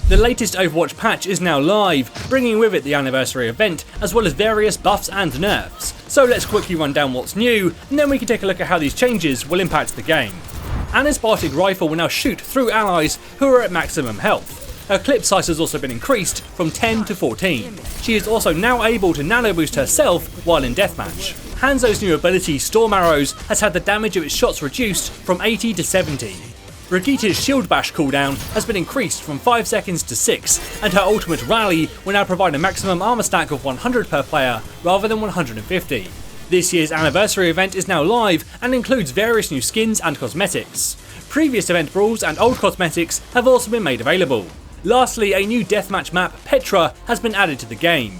The latest Overwatch patch is now live, bringing with it the anniversary event, as well as various buffs and nerfs. So let's quickly run down what's new, and then we can take a look at how these changes will impact the game. Anna's Bartic rifle will now shoot through allies who are at maximum health. Her clip size has also been increased from 10 to 14. She is also now able to nano boost herself while in deathmatch. Hanzo's new ability, Storm Arrows, has had the damage of its shots reduced from 80 to 70. Brigitte's Shield Bash cooldown has been increased from 5 seconds to 6, and her ultimate Rally will now provide a maximum armor stack of 100 per player rather than 150. This year's anniversary event is now live and includes various new skins and cosmetics. Previous event brawls and old cosmetics have also been made available. Lastly, a new deathmatch map, Petra, has been added to the game.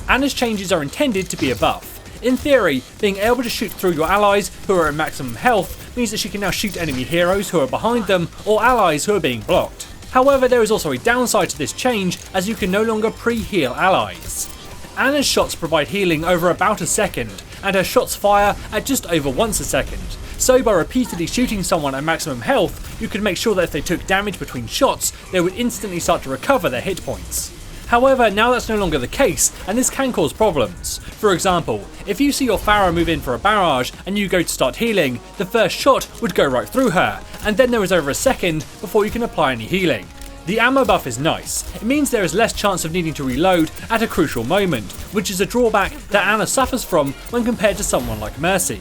Anna's changes are intended to be a buff. In theory, being able to shoot through your allies who are at maximum health means that she can now shoot enemy heroes who are behind them or allies who are being blocked. However, there is also a downside to this change, as you can no longer pre-heal allies. Anna's shots provide healing over about a second, and her shots fire at just over once a second. So by repeatedly shooting someone at maximum health, you can make sure that if they took damage between shots, they would instantly start to recover their hit points. However, now that's no longer the case, and this can cause problems. For example, if you see your Pharah move in for a barrage and you go to start healing, the first shot would go right through her, and then there is over a second before you can apply any healing. The ammo buff is nice. It means there is less chance of needing to reload at a crucial moment, which is a drawback that Anna suffers from when compared to someone like Mercy.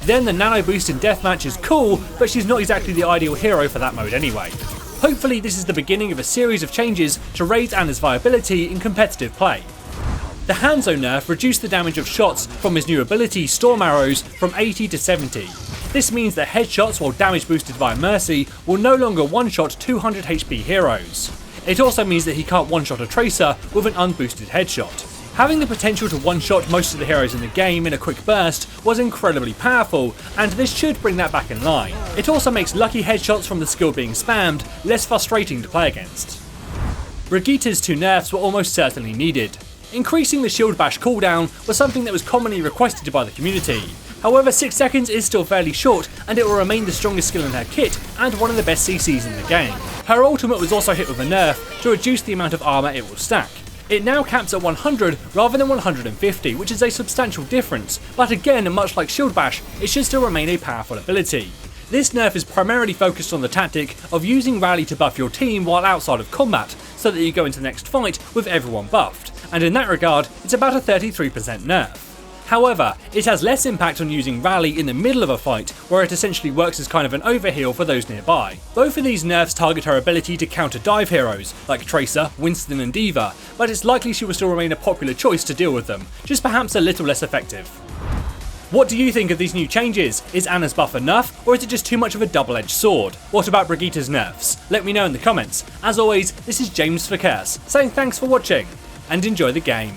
Then the nano boost in deathmatch is cool, but she's not exactly the ideal hero for that mode anyway. Hopefully this is the beginning of a series of changes to raise Anna's viability in competitive play. The Hanzo nerf reduced the damage of shots from his new ability, Storm Arrows, from 80 to 70. This means that headshots, while damage boosted via Mercy, will no longer one-shot 200 HP heroes. It also means that he can't one-shot a Tracer with an unboosted headshot. Having the potential to one-shot most of the heroes in the game in a quick burst was incredibly powerful, and this should bring that back in line. It also makes lucky headshots from the skill being spammed less frustrating to play against. Brigitte's 2 nerfs were almost certainly needed. Increasing the Shield Bash cooldown was something that was commonly requested by the community. However, 6 seconds is still fairly short, and it will remain the strongest skill in her kit and one of the best CCs in the game. Her ultimate was also hit with a nerf to reduce the amount of armor it will stack. It now caps at 100 rather than 150, which is a substantial difference, but again, much like Shield Bash, it should still remain a powerful ability. This nerf is primarily focused on the tactic of using Rally to buff your team while outside of combat, so that you go into the next fight with everyone buffed, and in that regard, it's about a 33% nerf. However, it has less impact on using Rally in the middle of a fight, where it essentially works as kind of an overheal for those nearby. Both of these nerfs target her ability to counter dive heroes, like Tracer, Winston and D.Va, but it's likely she will still remain a popular choice to deal with them, just perhaps a little less effective. What do you think of these new changes? Is Anna's buff enough, or is it just too much of a double-edged sword? What about Brigitte's nerfs? Let me know in the comments. As always, this is James for Curse, saying thanks for watching, and enjoy the game.